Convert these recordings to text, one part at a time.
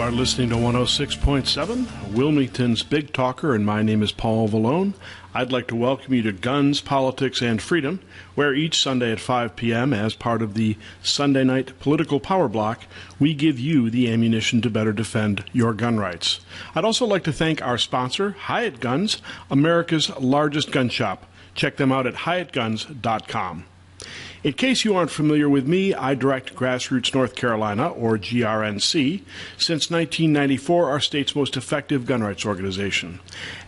are listening to 106.7, Wilmington's Big Talker, and my name is Paul Vallone. I'd like to welcome you to Guns, Politics, and Freedom, where each Sunday at 5 p.m., as part of the Sunday Night Political Power Block, we give you the ammunition to better defend your gun rights. I'd also like to thank our sponsor, Hyatt Guns, America's largest gun shop. Check them out at hyattguns.com. In case you aren't familiar with me, I direct Grassroots North Carolina, or GRNC, since 1994, our state's most effective gun rights organization.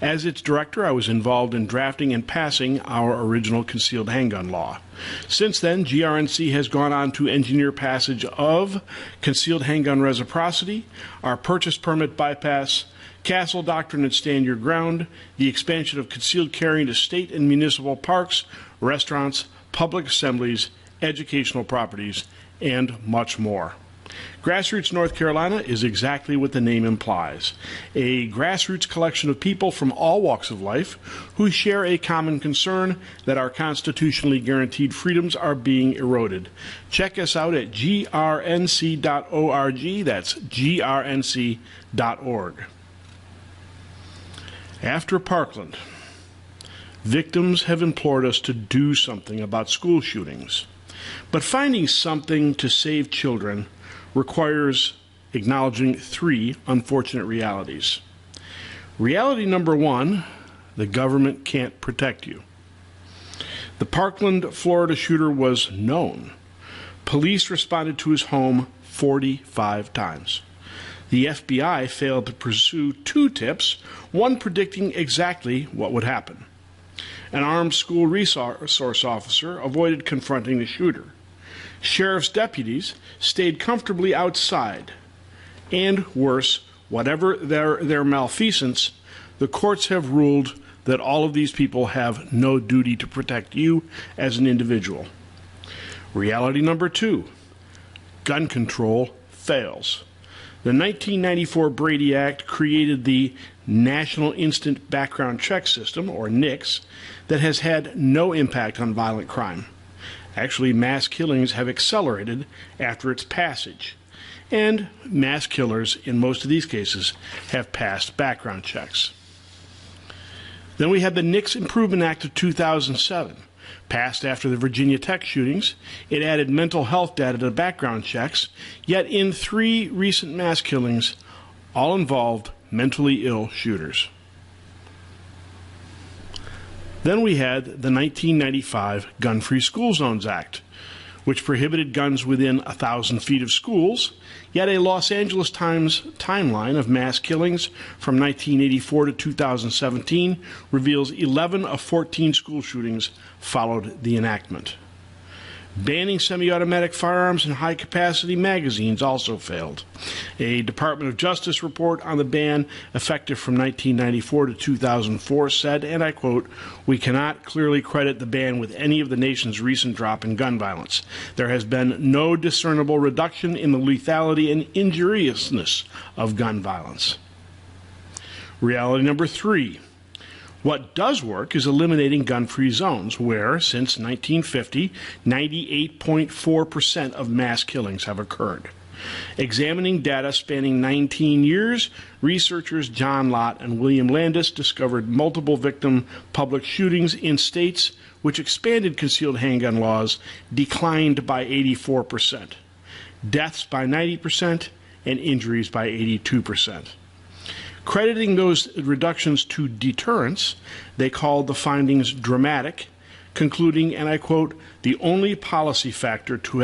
As its director, I was involved in drafting and passing our original concealed handgun law. Since then, GRNC has gone on to engineer passage of concealed handgun reciprocity, our purchase permit bypass, Castle Doctrine and Stand Your Ground, the expansion of concealed carry into state and municipal parks, restaurants, public assemblies, educational properties, and much more. Grassroots North Carolina is exactly what the name implies, a grassroots collection of people from all walks of life who share a common concern that our constitutionally guaranteed freedoms are being eroded. Check us out at grnc.org, that's grnc.org. After Parkland, victims have implored us to do something about school shootings. But finding something to save children requires acknowledging three unfortunate realities. Reality number one, the government can't protect you. The Parkland, Florida shooter was known. Police responded to his home 45 times. The FBI failed to pursue two tips, one predicting exactly what would happen. An armed school resource officer avoided confronting the shooter. Sheriff's deputies stayed comfortably outside. And worse, whatever their malfeasance, the courts have ruled that all of these people have no duty to protect you as an individual. Reality number two, gun control fails. The 1994 Brady Act created the National Instant Background Check System, or NICS, that has had no impact on violent crime. Actually, mass killings have accelerated after its passage, and mass killers, in most of these cases, have passed background checks. Then we had the NICS Improvement Act of 2007. Passed after the Virginia Tech shootings, it added mental health data to background checks, yet in three recent mass killings, all involved mentally ill shooters. Then we had the 1995 Gun-Free School Zones Act, which prohibited guns within 1,000 feet of schools, yet a Los Angeles Times timeline of mass killings from 1984 to 2017 reveals 11 of 14 school shootings followed the enactment. Banning semi-automatic firearms and high-capacity magazines also failed. A Department of Justice report on the ban, effective from 1994 to 2004, said, and I quote, "We cannot clearly credit the ban with any of the nation's recent drop in gun violence. There has been no discernible reduction in the lethality and injuriousness of gun violence." Reality number three. What does work is eliminating gun-free zones, where, since 1950, 98.4% of mass killings have occurred. Examining data spanning 19 years, researchers John Lott and William Landis discovered multiple victim public shootings in states which expanded concealed handgun laws declined by 84%, deaths by 90%, and injuries by 82%. Crediting those reductions to deterrence, they called the findings dramatic, concluding, and I quote, "The only policy factor to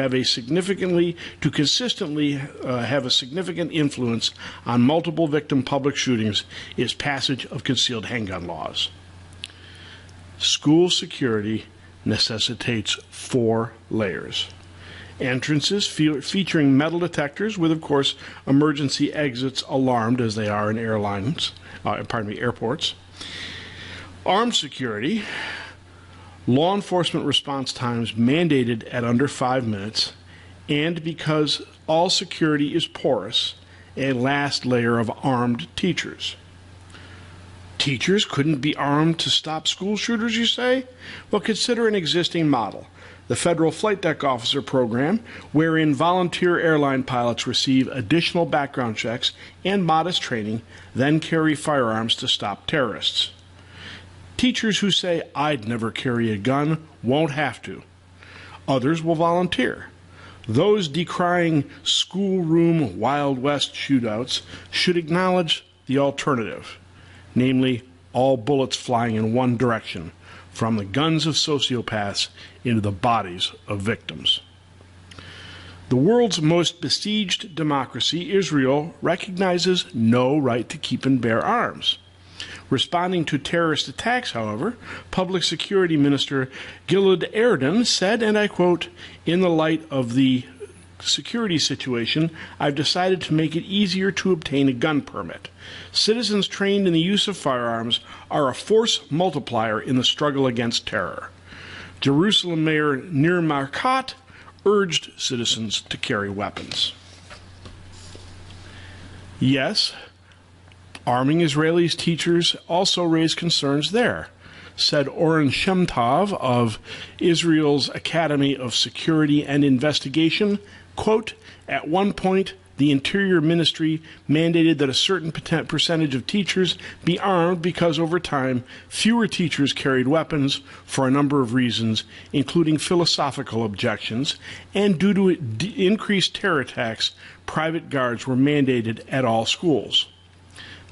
consistently have a significant influence on multiple victim public shootings is passage of concealed handgun laws." School security necessitates 4 layers. Entrances featuring metal detectors with, of course, emergency exits alarmed as they are in airports. Armed security, law enforcement response times mandated at under 5 minutes, and because all security is porous, a last layer of armed teachers. Teachers couldn't be armed to stop school shooters, you say? Well, consider an existing model, the Federal Flight Deck Officer Program, wherein volunteer airline pilots receive additional background checks and modest training, then carry firearms to stop terrorists. Teachers who say, "I'd never carry a gun," won't have to. Others will volunteer. Those decrying schoolroom Wild West shootouts should acknowledge the alternative, namely all bullets flying in one direction, from the guns of sociopaths into the bodies of victims. The world's most besieged democracy, Israel, recognizes no right to keep and bear arms. Responding to terrorist attacks, however, Public Security Minister Gilad Erdan said, and I quote, "In the light of the security situation, I've decided to make it easier to obtain a gun permit. Citizens trained in the use of firearms are a force multiplier in the struggle against terror." Jerusalem Mayor Nir Markat urged citizens to carry weapons. Yes, arming Israelis' teachers also raised concerns there, said Oren Shemtov of Israel's Academy of Security and Investigation, quote, "At one point, the Interior Ministry mandated that a certain percentage of teachers be armed because over time, fewer teachers carried weapons for a number of reasons, including philosophical objections, and due to increased terror attacks, private guards were mandated at all schools."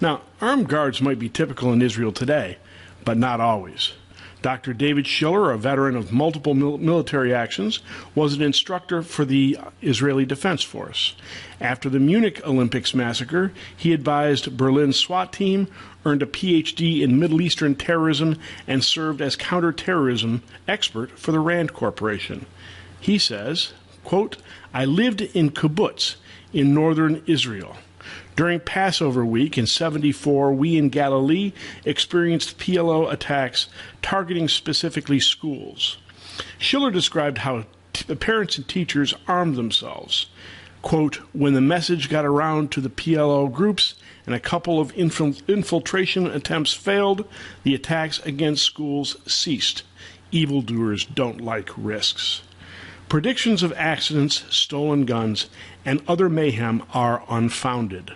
Now, armed guards might be typical in Israel today, but not always. Dr. David Schiller, a veteran of multiple military actions, was an instructor for the Israeli Defense Force. After the Munich Olympics massacre, he advised Berlin's SWAT team, earned a PhD in Middle Eastern terrorism, and served as counterterrorism expert for the Rand Corporation. He says, quote, "I lived in kibbutz in northern Israel. During Passover week in '74, we in Galilee experienced PLO attacks targeting specifically schools." Schiller described how parents and teachers armed themselves. Quote, "When the message got around to the PLO groups and a couple of infiltration attempts failed, the attacks against schools ceased. Evildoers don't like risks. Predictions of accidents, stolen guns, and other mayhem are unfounded.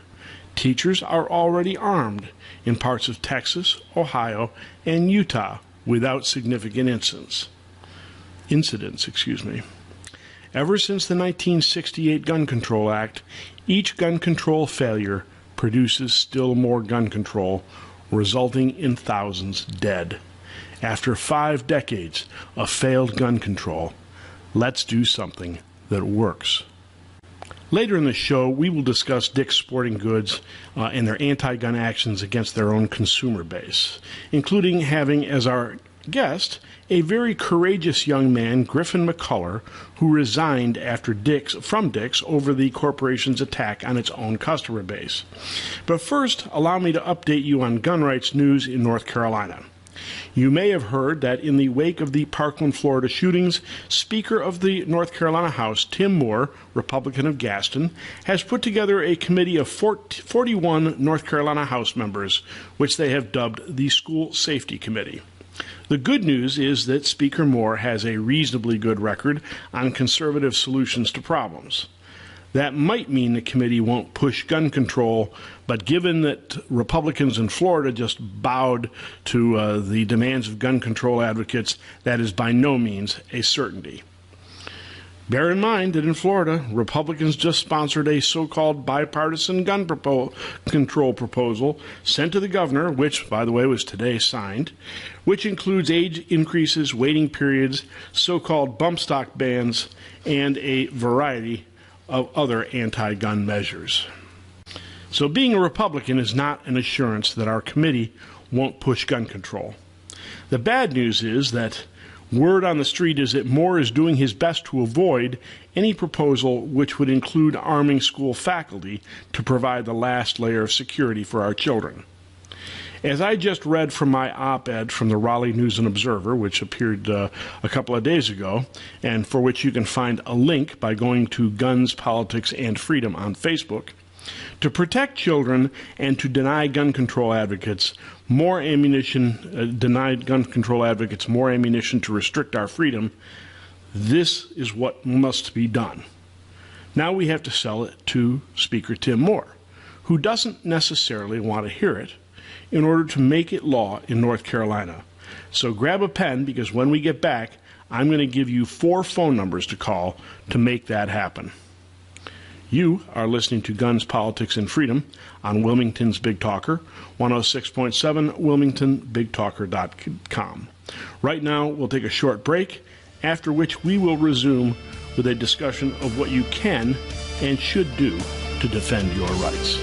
Teachers are already armed in parts of Texas, Ohio, and Utah without significant incidents. Ever since the 1968 Gun Control Act, each gun control failure produces still more gun control, resulting in thousands dead. After 5 decades of failed gun control, let's do something that works. Later in the show, we will discuss Dick's Sporting Goods and their anti-gun actions against their own consumer base, including having as our guest a very courageous young man, Griffin McCullough, who resigned from Dick's over the corporation's attack on its own customer base. But first, allow me to update you on gun rights news in North Carolina. You may have heard that in the wake of the Parkland, Florida shootings, Speaker of the North Carolina House, Tim Moore, Republican of Gaston, has put together a committee of 41 North Carolina House members, which they have dubbed the School Safety Committee. The good news is that Speaker Moore has a reasonably good record on conservative solutions to problems. That might mean the committee won't push gun control, but given that Republicans in Florida just bowed to the demands of gun control advocates, that is by no means a certainty. Bear in mind that in Florida, Republicans just sponsored a so-called bipartisan gun control proposal sent to the governor, which, by the way, was today signed, which includes age increases, waiting periods, so-called bump stock bans, and a variety of other anti-gun measures. So being a Republican is not an assurance that our committee won't push gun control. The bad news is that word on the street is that Moore is doing his best to avoid any proposal which would include arming school faculty to provide the last layer of security for our children. As I just read from my op-ed from the Raleigh News and Observer, which appeared a couple of days ago, and for which you can find a link by going to Guns, Politics, and Freedom on Facebook, To protect children and to deny gun control advocates more ammunition to restrict our freedom, this is what must be done. Now we have to sell it to Speaker Tim Moore, who doesn't necessarily want to hear it, in order to make it law in North Carolina. So grab a pen, because when we get back, I'm going to give you 4 phone numbers to call to make that happen. You are listening to Guns, Politics, and Freedom on Wilmington's Big Talker, 106.7 WilmingtonBigTalker.com. Right now, we'll take a short break, after which we will resume with a discussion of what you can and should do to defend your rights.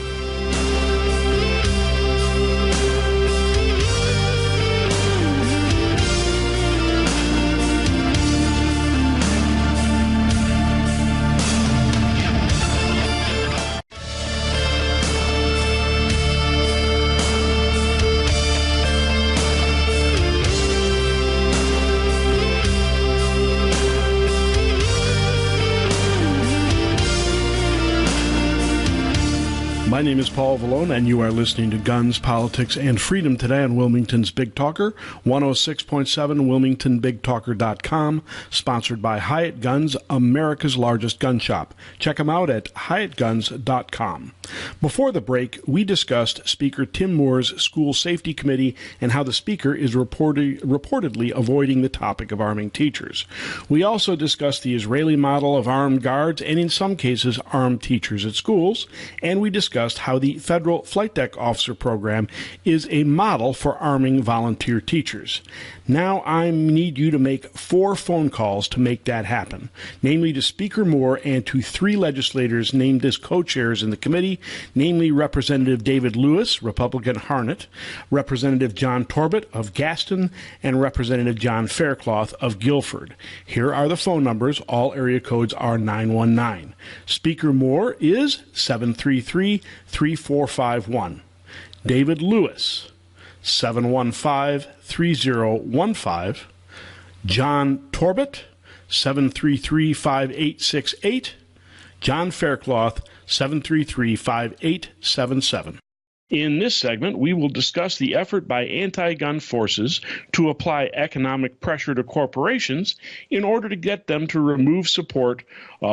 My name is Paul Vallone, and you are listening to Guns, Politics, and Freedom today on Wilmington's Big Talker, 106.7 WilmingtonBigTalker.com, sponsored by Hyatt Guns, America's largest gun shop. Check them out at HyattGuns.com. Before the break, we discussed Speaker Tim Moore's School Safety Committee and how the Speaker is reportedly avoiding the topic of arming teachers. We also discussed the Israeli model of armed guards and, in some cases, armed teachers at schools, and we discussed how the Federal Flight Deck Officer Program is a model for arming volunteer teachers. Now I need you to make 4 phone calls to make that happen, namely to Speaker Moore and to 3 legislators named as co-chairs in the committee, namely Representative David Lewis, Republican Harnett, Representative John Torbett of Gaston, and Representative John Faircloth of Guilford. Here are the phone numbers. All area codes are 919. Speaker Moore is 733-3451. David Lewis, 715-3015. John Torbett, 733-5868. John Faircloth, 733-5877. In this segment, we will discuss the effort by anti-gun forces to apply economic pressure to corporations in order to get them to remove support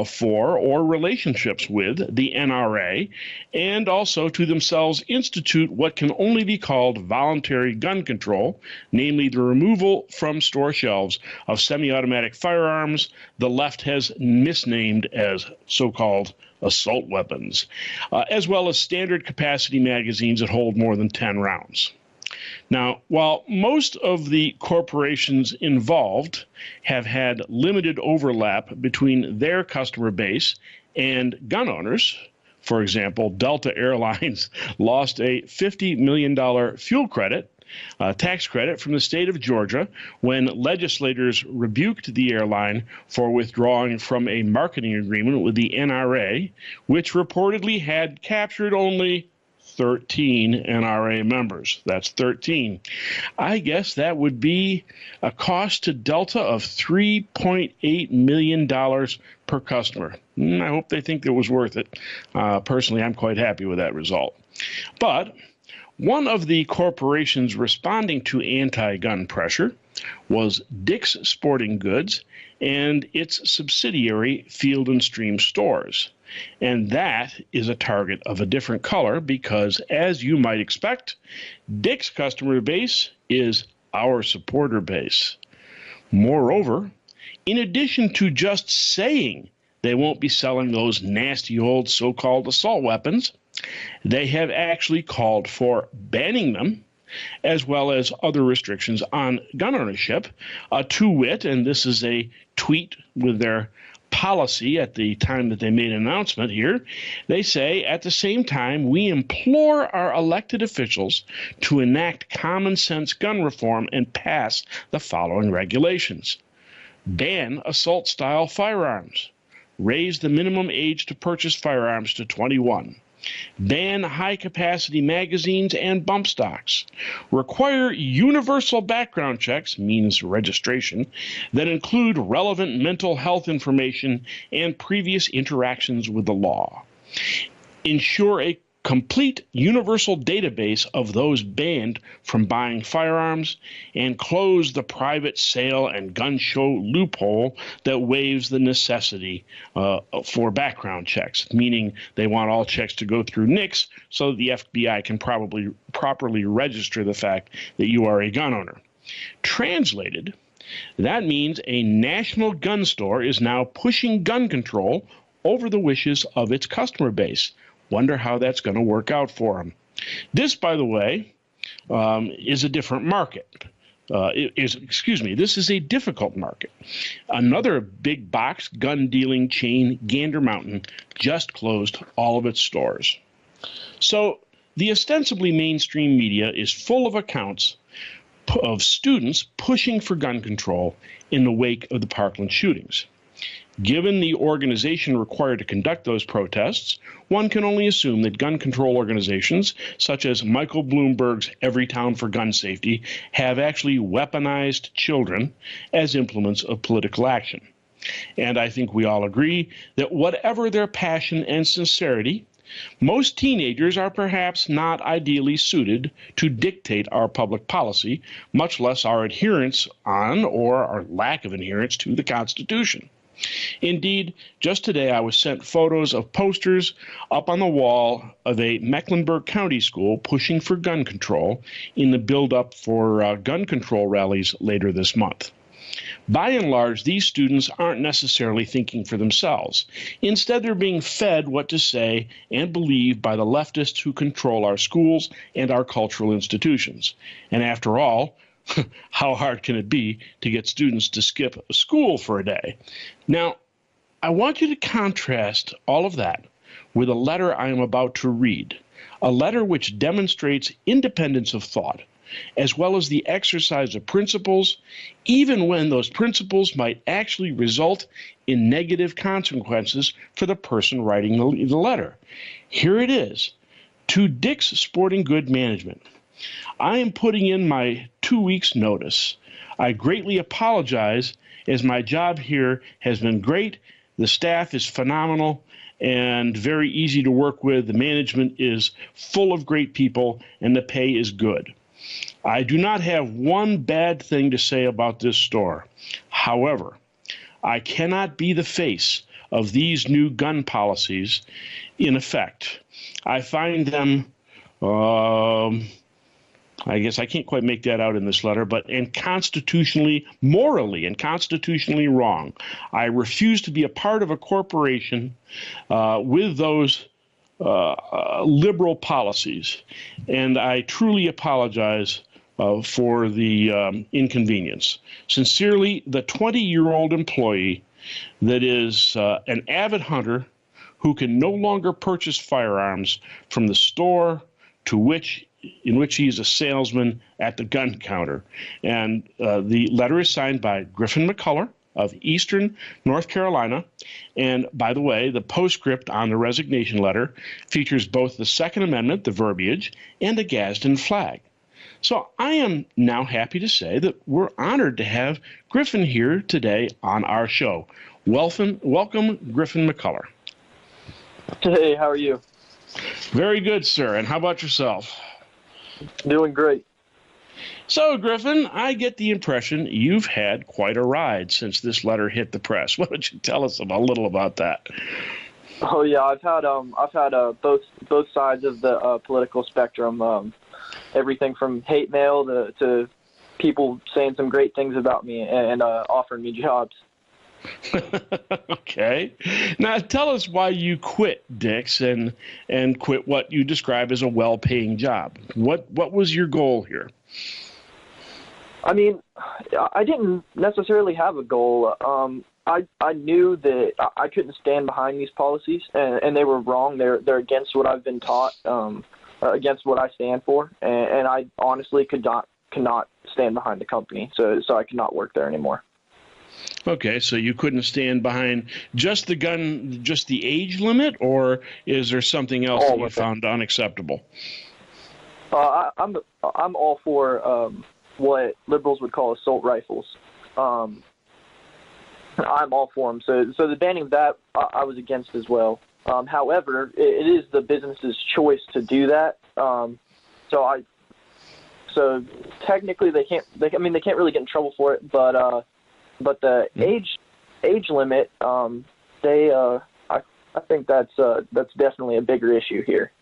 for or relationships with the NRA, and also to themselves institute what can only be called voluntary gun control, namely the removal from store shelves of semi-automatic firearms the left has misnamed as so-called assault weapons, as well as standard capacity magazines that hold more than 10 rounds. Now, while most of the corporations involved have had limited overlap between their customer base and gun owners, for example, Delta Airlines lost a $50 million fuel credit, tax credit from the state of Georgia when legislators rebuked the airline for withdrawing from a marketing agreement with the NRA, which reportedly had captured only 13 NRA members. That's 13. I guess that would be a cost to Delta of $3.8 million per customer. I hope they think it was worth it. Personally, I'm quite happy with that result. But one of the corporations responding to anti-gun pressure was Dick's Sporting Goods and its subsidiary Field & Stream Stores. And that is a target of a different color because, as you might expect, Dick's customer base is our supporter base. Moreover, in addition to just saying they won't be selling those nasty old so-called assault weapons, they have actually called for banning them, as well as other restrictions on gun ownership, to wit, and this is a tweet with their policy at the time that they made an announcement here, they say, at the same time, we implore our elected officials to enact common sense gun reform and pass the following regulations. Ban assault-style firearms. Raise the minimum age to purchase firearms to 21. Ban high-capacity magazines and bump stocks. Require universal background checks, means registration, that include relevant mental health information and previous interactions with the law. ensure a complete universal database of those banned from buying firearms, and close the private sale and gun show loophole that waives the necessity for background checks, meaning they want all checks to go through NICS so that the FBI can properly register the fact that you are a gun owner. Translated, that means a national gun store is now pushing gun control over the wishes of its customer base. Wonder how that's going to work out for them. This, by the way, is a different market. This is a difficult market. Another big box gun dealing chain, Gander Mountain, just closed all of its stores. So the ostensibly mainstream media is full of accounts of students pushing for gun control in the wake of the Parkland shootings. Given the organization required to conduct those protests, one can only assume that gun control organizations, such as Michael Bloomberg's Everytown for Gun Safety, have actually weaponized children as implements of political action. And I think we all agree that whatever their passion and sincerity, most teenagers are perhaps not ideally suited to dictate our public policy, much less our adherence on or our lack of adherence to the Constitution. Indeed, just today I was sent photos of posters up on the wall of a Mecklenburg County school pushing for gun control in the build-up for gun control rallies later this month. By and large, these students aren't necessarily thinking for themselves. Instead, they're being fed what to say and believe by the leftists who control our schools and our cultural institutions. And after all, how hard can it be to get students to skip school for a day? Now, I want you to contrast all of that with a letter I am about to read, a letter which demonstrates independence of thought, as well as the exercise of principles, even when those principles might actually result in negative consequences for the person writing the letter. Here it is. To Dick's Sporting Good Management. I am putting in my 2 weeks' notice. I greatly apologize, as my job here has been great. The staff is phenomenal and very easy to work with. The management is full of great people, and the pay is good. I do not have one bad thing to say about this store. However, I cannot be the face of these new gun policies in effect. I find them I guess I can't quite make that out in this letter, but morally and constitutionally wrong. I refuse to be a part of a corporation with those liberal policies, and I truly apologize for the inconvenience. Sincerely, the 20-year-old employee that is an avid hunter who can no longer purchase firearms from the store in which he is a salesman at the gun counter. And the letter is signed by Griffin McCullough of Eastern North Carolina. And by the way, the postscript on the resignation letter features both the Second Amendment, the verbiage, and a Gadsden flag. So I am now happy to say that we're honored to have Griffin here today on our show. Welcome, Griffin McCullough. Hey, how are you? Very good, sir. And how about yourself? Doing great. So, Griffin, I get the impression you've had quite a ride since this letter hit the press. Why don't you tell us a little about that? Oh yeah, I've had both sides of the political spectrum. Everything from hate mail to people saying some great things about me and offering me jobs. Okay. Now tell us why you quit Dick's and quit what you describe as a well-paying job. What was your goal here? I mean, I didn't necessarily have a goal. I knew that I couldn't stand behind these policies, and they were wrong. They're against what I've been taught, against what I stand for, and I honestly cannot stand behind the company, so I could not work there anymore. Okay, so you couldn't stand behind just the age limit, or is there something else that you found unacceptable? I'm all for what liberals would call assault rifles. I'm all for them. So the banning of that I was against as well. However, it is the business's choice to do that. So technically they can't. They can't really get in trouble for it. But the age limit, I think that's definitely a bigger issue here.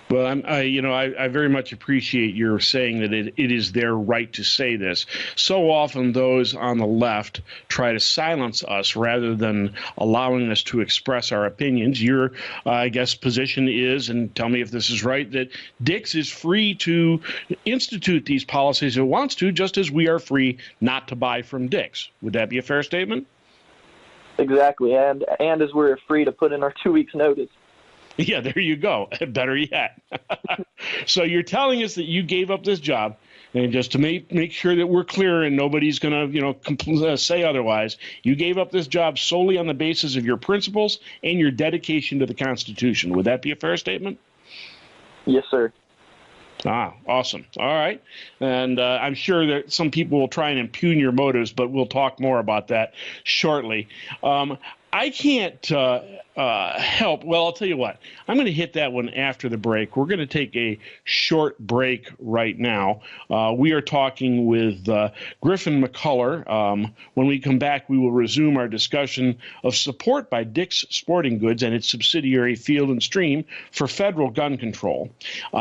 Well, I very much appreciate your saying that it is their right to say this. So often those on the left try to silence us rather than allowing us to express our opinions. Your, I guess, position is, and tell me if this is right, that Dick's is free to institute these policies it wants to, just as we are free not to buy from Dick's. Would that be a fair statement? Exactly, and as we're free to put in our 2 weeks notice. Yeah, there you go. Better yet. So you're telling us that you gave up this job, and just to make sure that we're clear and nobody's going to say otherwise, you gave up this job solely on the basis of your principles and your dedication to the Constitution. Would that be a fair statement? Yes, sir. Ah, awesome. All right. And I'm sure that some people will try and impugn your motives, but we'll talk more about that shortly. I can't help. Well, I'll tell you what. I'm going to hit that one after the break. We're going to take a short break right now. We are talking with Griffin McCullough. When we come back, we will resume our discussion of support by Dick's Sporting Goods and its subsidiary Field and Stream for federal gun control.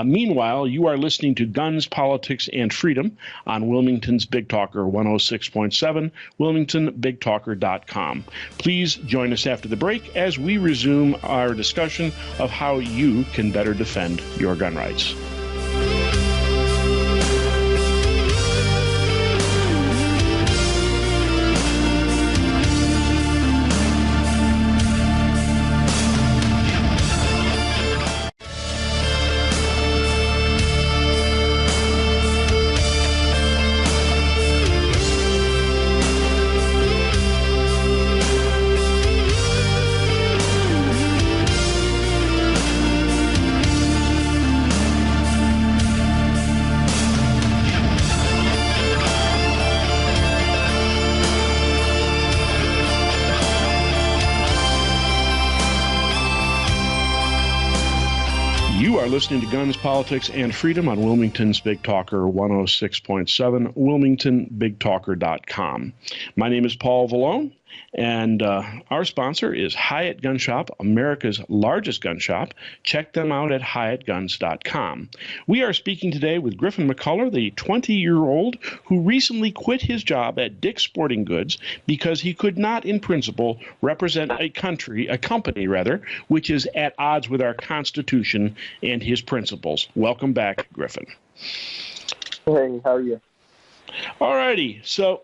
Meanwhile, you are listening to Guns, Politics, and Freedom on Wilmington's Big Talker 106.7, WilmingtonBigTalker.com. Please join us after the break as we resume our discussion of how you can better defend your gun rights. Listening to Guns, Politics, and Freedom on Wilmington's Big Talker 106.7, WilmingtonBigTalker.com. My name is Paul Vallone, and our sponsor is Hyatt Gun Shop, America's largest gun shop. Check them out at HyattGuns.com. We are speaking today with Griffin McCullough, the 20-year-old who recently quit his job at Dick's Sporting Goods because he could not, in principle, represent a company, which is at odds with our Constitution and his principles. Welcome back, Griffin. Hey, how are you? All righty. So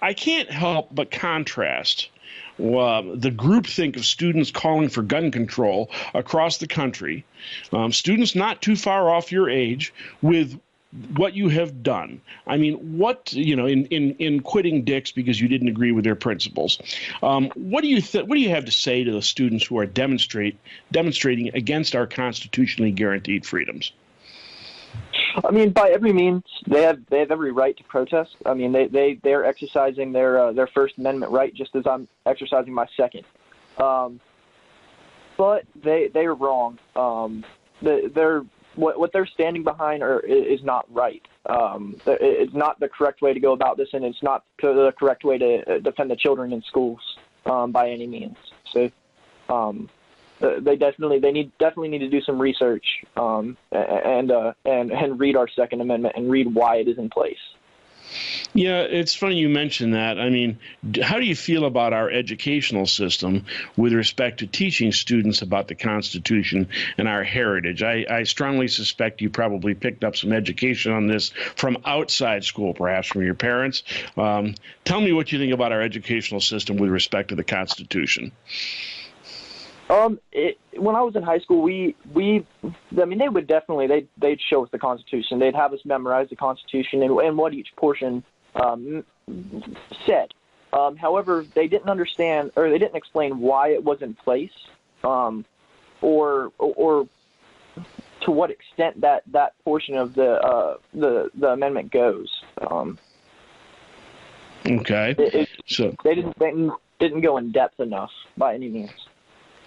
I can't help but contrast the groupthink of students calling for gun control across the country, students not too far off your age, with what you have done. I mean, in quitting Dick's because you didn't agree with their principles. What do you have to say to the students who are demonstrating against our constitutionally guaranteed freedoms? I mean, by every means, they have every right to protest. I mean, they're exercising their First Amendment right, just as I'm exercising my second. But they are wrong. What they're standing behind is not right. It's not the correct way to go about this, and it's not the correct way to defend the children in schools by any means. So. They definitely need to do some research and read our Second Amendment and read why it is in place. Yeah, it's funny you mention that. I mean, how do you feel about our educational system with respect to teaching students about the Constitution and our heritage? I strongly suspect you probably picked up some education on this from outside school, perhaps from your parents. Tell me what you think about our educational system with respect to the Constitution. When I was in high school, they would definitely, they'd show us the Constitution. They'd have us memorize the Constitution and what each portion said. However, they didn't understand, or they didn't explain why it was in place, or to what extent that portion of the amendment goes. Okay. So they didn't go in depth enough by any means.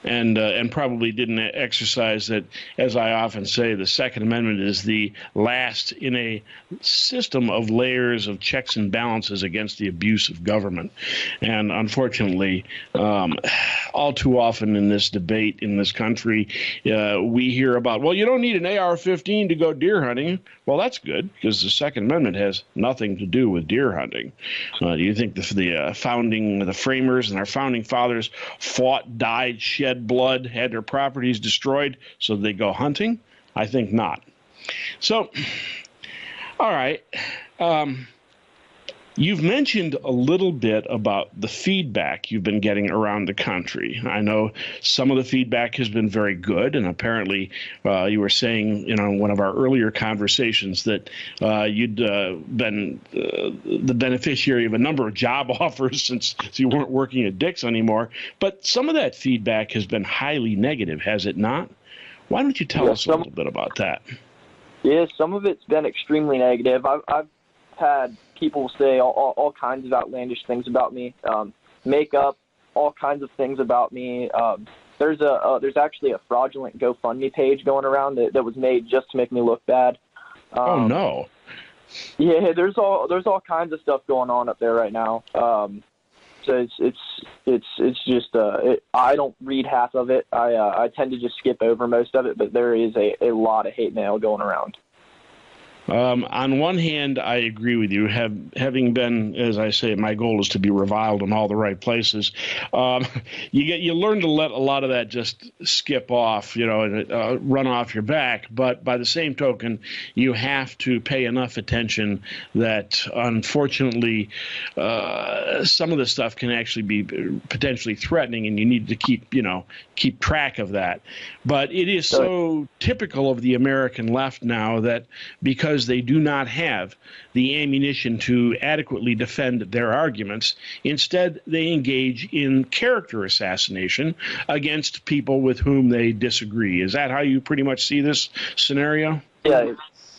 and probably didn't exercise that. As I often say, the Second Amendment is the last in a system of layers of checks and balances against the abuse of government. And unfortunately, all too often in this debate in this country, we hear about, well, you don't need an AR-15 to go deer hunting. Well, that's good, because the Second Amendment has nothing to do with deer hunting. Do you think the framers and our founding fathers fought, died, shed blood, had their properties destroyed so they go hunting? I think not. So, all right. You've mentioned a little bit about the feedback you've been getting around the country. I know some of the feedback has been very good, and apparently you were saying in one of our earlier conversations that you'd been the beneficiary of a number of job offers since you weren't working at Dick's anymore. But some of that feedback has been highly negative, has it not? Why don't you tell us a little bit about that? Yeah, some of it's been extremely negative. I've had people say all kinds of outlandish things about me, make up all kinds of things about me. There's actually a fraudulent GoFundMe page going around that was made just to make me look bad. Oh no! Yeah, there's all kinds of stuff going on up there right now. So it's just I don't read half of it. I tend to just skip over most of it, but there is a lot of hate mail going around. On one hand, I agree with you. Having been, as I say, my goal is to be reviled in all the right places. You learn to let a lot of that just skip off, and run off your back. But by the same token, you have to pay enough attention that, unfortunately, some of the stuff can actually be potentially threatening, and you need to keep track of that. But it is so typical of the American left now that because they do not have the ammunition to adequately defend their arguments, instead they engage in character assassination against people with whom they disagree. Is that how you pretty much see this scenario? Yeah,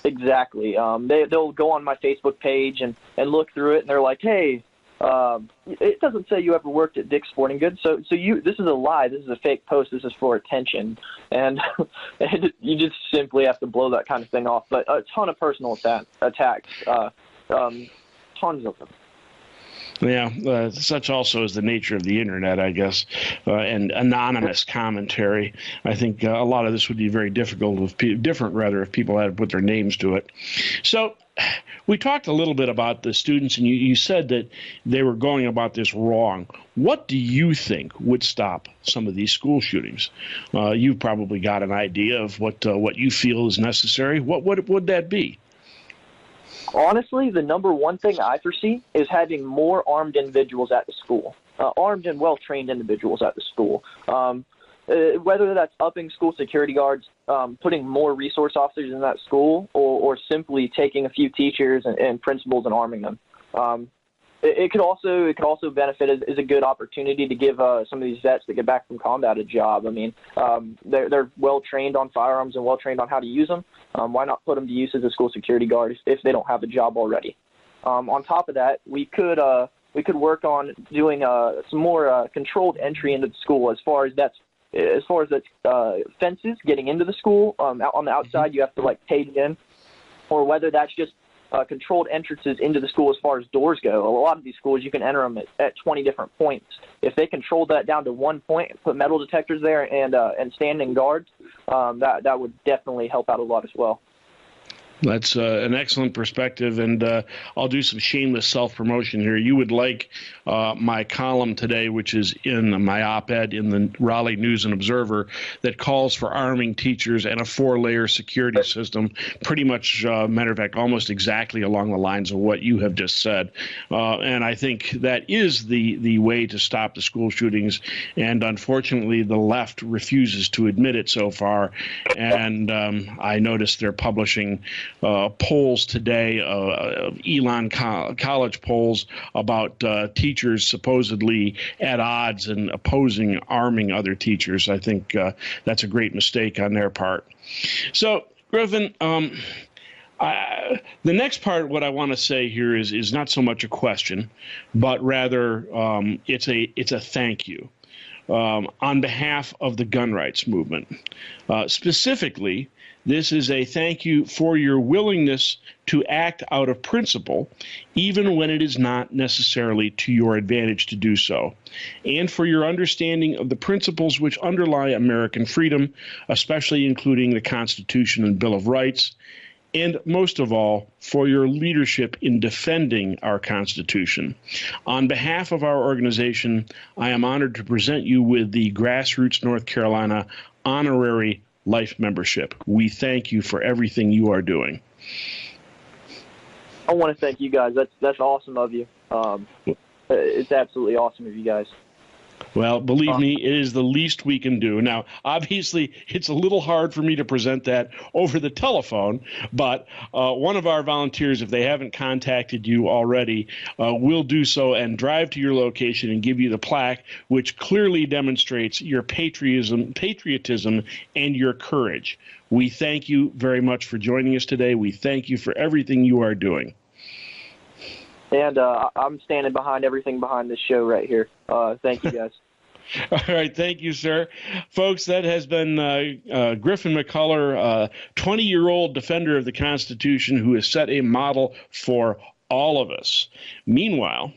exactly. They'll go on my Facebook page and look through it, and they're like, hey, it doesn't say you ever worked at Dick's Sporting Goods, so this is a lie. This is a fake post. This is for attention, and you just simply have to blow that kind of thing off. But a ton of personal attacks, tons of them. Yeah, such also is the nature of the internet, I guess, and anonymous commentary. I think a lot of this would be very difficult, if people had to put their names to it. So we talked a little bit about the students, and you said that they were going about this wrong. What do you think would stop some of these school shootings? You've probably got an idea of what you feel is necessary. What would that be? Honestly, the number one thing I foresee is having more armed individuals at the school, armed and well-trained individuals at the school. Whether that's upping school security guards, putting more resource officers in that school, or simply taking a few teachers and principals and arming them. It could also benefit as a good opportunity to give some of these vets that get back from combat a job. I mean, they're well trained on firearms and well trained on how to use them. Why not put them to use as a school security guard if they don't have a job already? On top of that, we could work on doing some more controlled entry into the school as far as fences getting into the school. On the outside, you have to page in, or whether that's just controlled entrances into the school as far as doors go. A lot of these schools, you can enter them at 20 different points. If they control that down to one point, put metal detectors there and standing guards, that would definitely help out a lot as well. That's an excellent perspective, and I'll do some shameless self-promotion here. You would like my column today, which is in my op-ed in the Raleigh News and Observer, that calls for arming teachers and a 4-layer security system, pretty much, matter of fact, almost exactly along the lines of what you have just said. And I think that is the way to stop the school shootings, and unfortunately the left refuses to admit it so far. And I noticed they're publishing polls today, Elon College polls about teachers supposedly at odds and opposing arming other teachers. I think that's a great mistake on their part. So, Griffin, the next part, what I want to say here is not so much a question, but rather it's a thank you. on behalf of the gun rights movement. Specifically, this is a thank you for your willingness to act out of principle, even when it is not necessarily to your advantage to do so, and for your understanding of the principles which underlie American freedom, especially including the Constitution and Bill of Rights, and most of all, for your leadership in defending our Constitution. On behalf of our organization, I am honored to present you with the Grassroots North Carolina Honorary Life Membership. We thank you for everything you are doing. I want to thank you guys. That's awesome of you. It's absolutely awesome of you guys. Well, believe me, it is the least we can do. Now, obviously, it's a little hard for me to present that over the telephone, but one of our volunteers, if they haven't contacted you already, will do so and drive to your location and give you the plaque, which clearly demonstrates your patriotism and your courage. We thank you very much for joining us today. We thank you for everything you are doing. And I'm standing behind everything behind this show right here. Thank you, guys. All right. Thank you, sir. Folks, that has been Griffin McCullough, 20-year-old defender of the Constitution who has set a model for all of us. Meanwhile,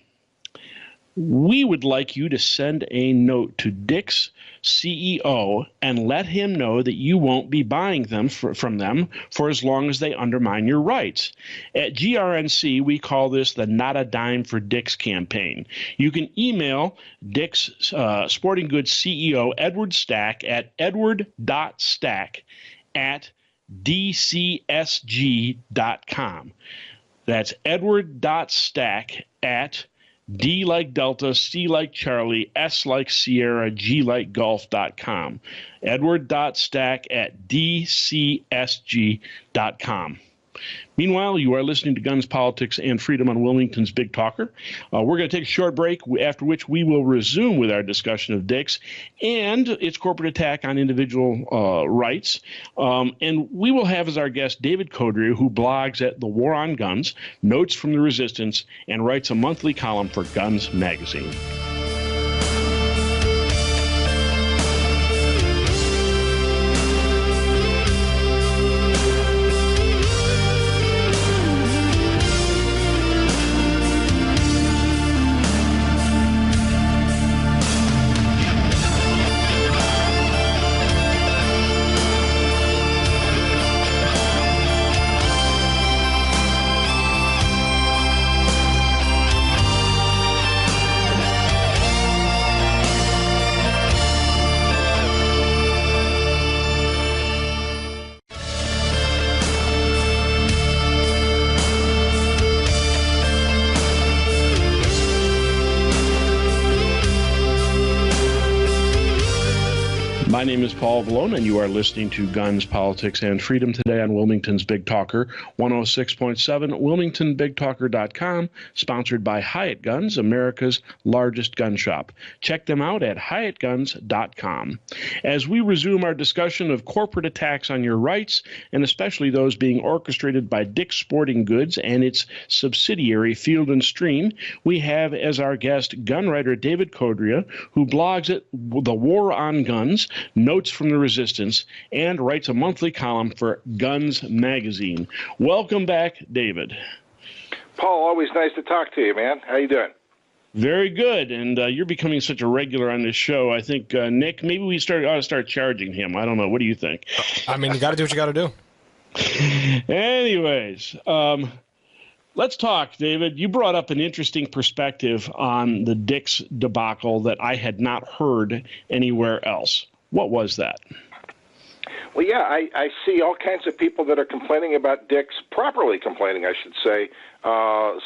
we would like you to send a note to Dick's CEO and let him know that you won't be buying them from them for as long as they undermine your rights. At GRNC, we call this the Not a Dime for Dick's campaign. You can email Dick's Sporting Goods CEO, Edward Stack, at edward.stack@dcsg.com. That's edward.stack at D like Delta, C like Charlie, S like Sierra, G like Golf.com. Edward.stack@dcsg.com. Meanwhile, you are listening to Guns, Politics, and Freedom on Wilmington's Big Talker. We're going to take a short break, after which we will resume with our discussion of Dick's and its corporate attack on individual rights. And we will have as our guest David Codrea, who blogs at The War on Guns, Notes from the Resistance, and writes a monthly column for Guns Magazine. My name is Paul Vallone, and you are listening to Guns, Politics, and Freedom today on Wilmington's Big Talker, 106.7, WilmingtonBigTalker.com, sponsored by Hyatt Guns, America's largest gun shop. Check them out at HyattGuns.com. As we resume our discussion of corporate attacks on your rights, and especially those being orchestrated by Dick's Sporting Goods and its subsidiary Field & Stream, we have as our guest gun writer David Codrea, who blogs at The War on Guns, Notes from the Resistance, and writes a monthly column for Guns Magazine. Welcome back, David. Paul, always nice to talk to you, man. How you doing? Very good, and you're becoming such a regular on this show. I think, Nick, maybe we ought to start charging him. I don't know. What do you think? I mean, you got to do what you got to do. Anyways, let's talk, David. You brought up an interesting perspective on the Dick's debacle that I had not heard anywhere else. What was that? Well, yeah, I see all kinds of people that are complaining about Dick's, properly complaining, I should say,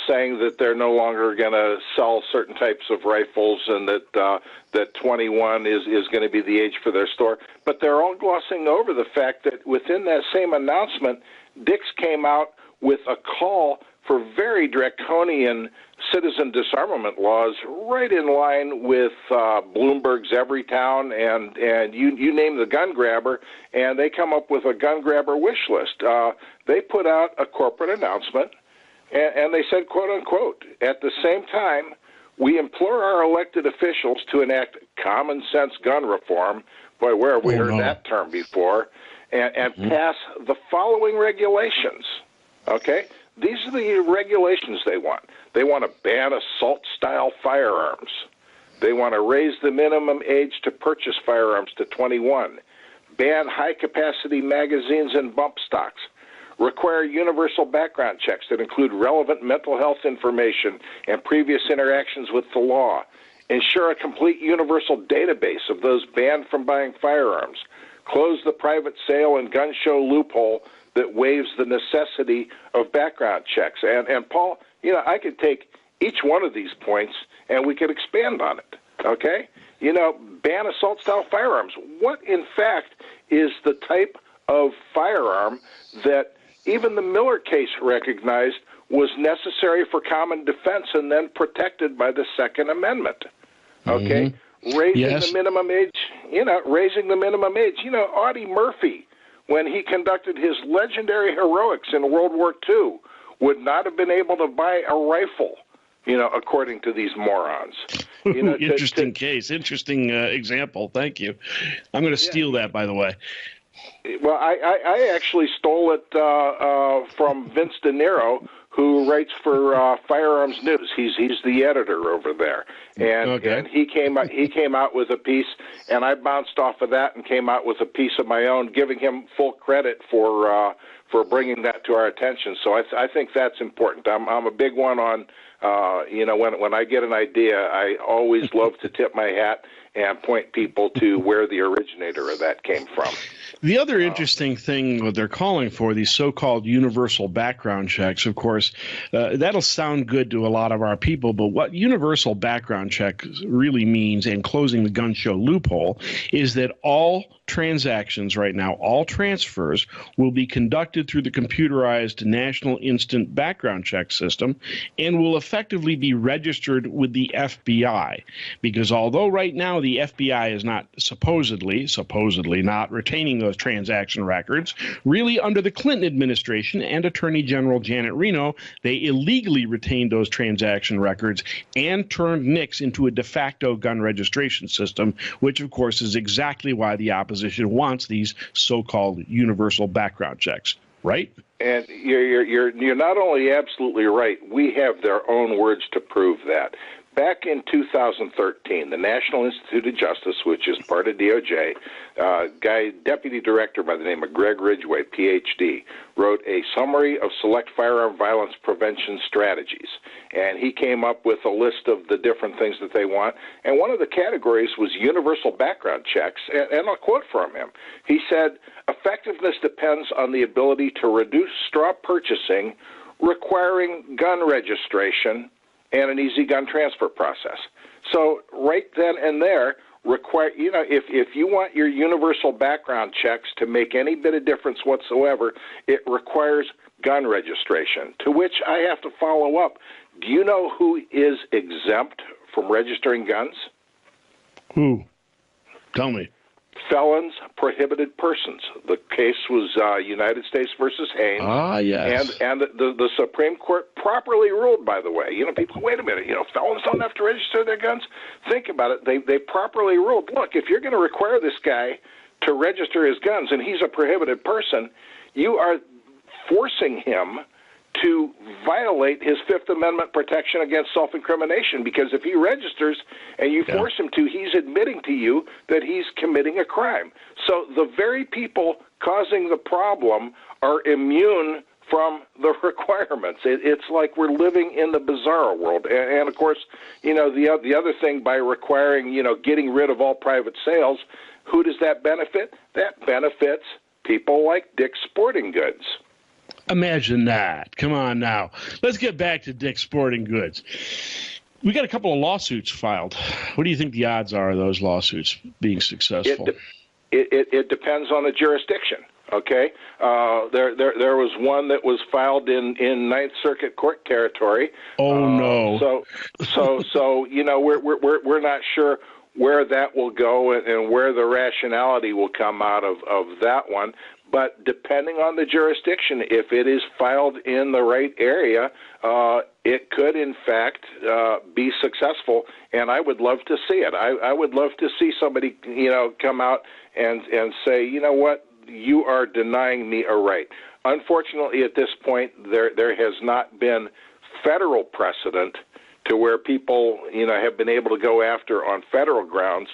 saying that they're no longer going to sell certain types of rifles and that 21 is going to be the age for their store. But they're all glossing over the fact that within that same announcement, Dick's came out with a call for very draconian citizen disarmament laws, right in line with Bloomberg's Everytown and you name the gun grabber, and they come up with a gun grabber wish list. They put out a corporate announcement, and they said, quote unquote, at the same time, We implore our elected officials to enact common sense gun reform. Boy, where have we heard that term before? And pass the following regulations. Okay? These are the regulations they want. They want to ban assault-style firearms. They want to raise the minimum age to purchase firearms to 21. Ban high-capacity magazines and bump stocks. Require universal background checks that include relevant mental health information and previous interactions with the law. Ensure a complete universal database of those banned from buying firearms. Close the private sale and gun show loophole that waives the necessity of background checks. And Paul, I could take each one of these points and we could expand on it, okay? Ban assault-style firearms. What, in fact, is the type of firearm that even the Miller case recognized was necessary for common defense and then protected by the Second Amendment, okay? Raising the minimum age, raising the minimum age. Audie Murphy, when he conducted his legendary heroics in World War II, would not have been able to buy a rifle, according to these morons. Interesting case. Interesting example. Thank you. I'm going to steal that, by the way. Well, I actually stole it from Vince De Niro, who writes for Firearms News. He's the editor over there, and he came out with a piece, and I bounced off of that and came out with a piece of my own, giving him full credit for bringing that to our attention. So I think that's important. I'm a big one on when I get an idea, I always love to tip my hat and point people to where the originator of that came from. The other interesting thing, what they're calling for, these so-called universal background checks, of course, that'll sound good to a lot of our people, but what universal background check really means, and closing the gun show loophole, is that all transactions right now, all transfers, will be conducted through the computerized National Instant Background Check System and will effectively be registered with the FBI. Because although right now the FBI is not supposedly not retaining those transaction records, really under the Clinton administration and Attorney General Janet Reno, they illegally retained those transaction records and turned NICS into a de facto gun registration system, which of course is exactly why the opposition wants these so-called universal background checks, right? And you're not only absolutely right, we have their own words to prove that. Back in 2013, the National Institute of Justice, which is part of DOJ, deputy director by the name of Greg Ridgway, Ph.D., wrote a summary of select firearm violence prevention strategies. And he came up with a list of the different things that they want. And one of the categories was universal background checks. And I'll quote from him. He said, effectiveness depends on the ability to reduce straw purchasing, requiring gun registration, and an easy gun transfer process. So right then and there, if you want your universal background checks to make any bit of difference whatsoever, it requires gun registration, to which I have to follow up. Do you know who is exempt from registering guns? Who? Tell me. Felons, prohibited persons. The case was United States versus Haynes. Ah, yes. And the Supreme Court properly ruled, by the way. People, wait a minute, felons don't have to register their guns? Think about it. They properly ruled, look, if you're going to require this guy to register his guns and he's a prohibited person, you are forcing him to violate his Fifth Amendment protection against self-incrimination, because if he registers and you force him to, he's admitting to you that he's committing a crime. So the very people causing the problem are immune from the requirements. It's like we're living in the bizarre world. And of course, the other thing, by requiring, getting rid of all private sales, who does that benefit? That benefits people like Dick's Sporting Goods. Imagine that. Come on now. Let's get back to Dick's Sporting Goods. We got a couple of lawsuits filed. What do you think the odds are of those lawsuits being successful? It depends on the jurisdiction. Okay, there was one that was filed in Ninth Circuit Court territory. Oh no! So we're not sure where that will go and where the rationality will come out of that one. But depending on the jurisdiction, if it is filed in the right area, it could, in fact, be successful. And I would love to see it. I would love to see somebody, come out and say, you know what, you are denying me a right. Unfortunately, at this point, there has not been federal precedent to where people, have been able to go after on federal grounds.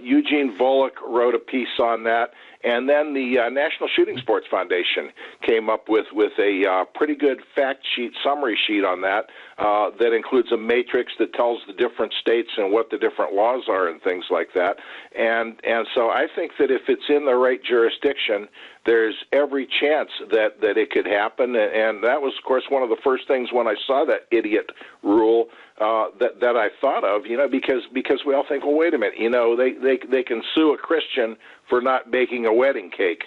Eugene Volokh wrote a piece on that, and then the National Shooting Sports Foundation came up with a pretty good fact sheet, summary sheet on that, that includes a matrix that tells the different states and what the different laws are and things like that. And so I think that if it's in the right jurisdiction, there's every chance that it could happen. And that was, of course, one of the first things when I saw that idiot rule that I thought of, because we all think, well, wait a minute, they can sue a Christian for not baking a wedding cake.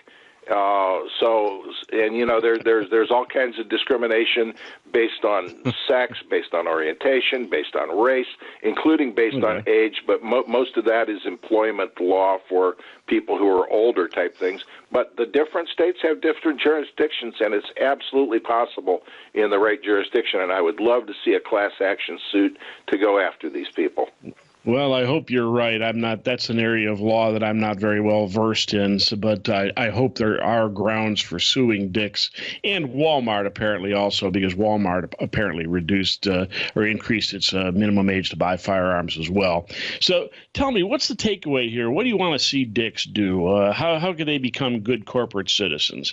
There's all kinds of discrimination based on sex, based on orientation, based on race, including based on age. But most of that is employment law for people who are older type things. But the different states have different jurisdictions, and it's absolutely possible in the right jurisdiction. And I would love to see a class action suit to go after these people. Well, I hope you're right. That's an area of law that I'm not very well versed in, but I hope there are grounds for suing Dick's and Walmart apparently also, because Walmart apparently reduced or increased its minimum age to buy firearms as well. So tell me, what's the takeaway here? What do you want to see Dick's do? How can they become good corporate citizens?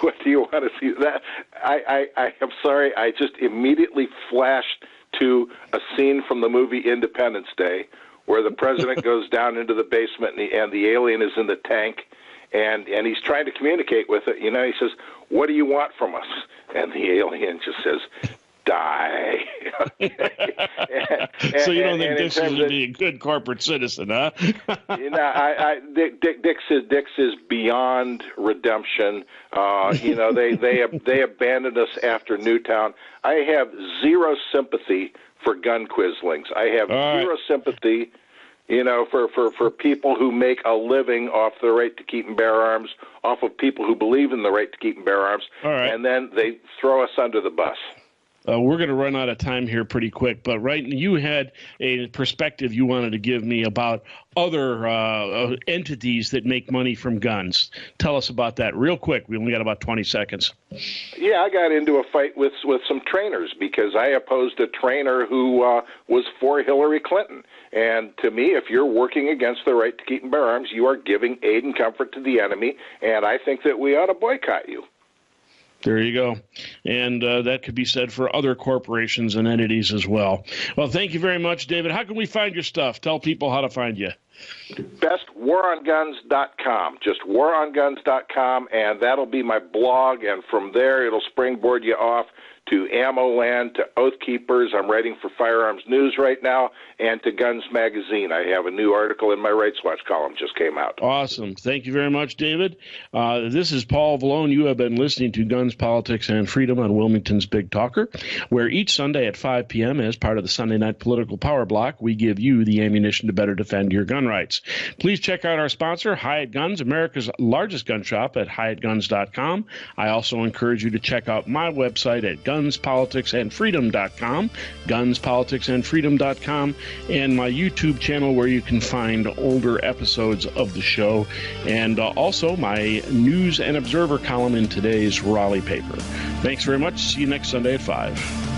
What do you want to see? That I'm sorry, I just immediately flashed to a scene from the movie Independence Day where the president goes down into the basement and the alien is in the tank and he's trying to communicate with it. He says, "What do you want from us?" And the alien just says, "Die." So you don't think Dick's is to be a good corporate citizen, huh? Dick's is beyond redemption. They abandoned us after Newtown. I have zero sympathy for gun quizzlings. I have zero sympathy, for people who make a living off the right to keep and bear arms, off of people who believe in the right to keep and bear arms, and then they throw us under the bus. We're going to run out of time here pretty quick, but you had a perspective you wanted to give me about other entities that make money from guns. Tell us about that real quick. We only got about 20 seconds. Yeah, I got into a fight with some trainers because I opposed a trainer who was for Hillary Clinton. And to me, if you're working against the right to keep and bear arms, you are giving aid and comfort to the enemy, and I think that we ought to boycott you. There you go. And that could be said for other corporations and entities as well. Well, thank you very much, David. How can we find your stuff? Tell people how to find you. Best waronguns.com, just waronguns.com, and that'll be my blog, and from there it'll springboard you off to Ammo Land, to Oath Keepers. I'm writing for Firearms News right now, and to Guns Magazine. I have a new article in my Rights Watch column, just came out. Awesome. Thank you very much, David. This is Paul Vallone. You have been listening to Guns, Politics, and Freedom on Wilmington's Big Talker, where each Sunday at 5 p.m. as part of the Sunday Night Political Power Block, we give you the ammunition to better defend your gun rights. Please check out our sponsor, Hyatt Guns, America's largest gun shop at HyattGuns.com. I also encourage you to check out my website at GunsPoliticsAndFreedom.com, GunsPoliticsAndFreedom.com, and my YouTube channel where you can find older episodes of the show, and also my News and Observer column in today's Raleigh paper. Thanks very much. See you next Sunday at 5.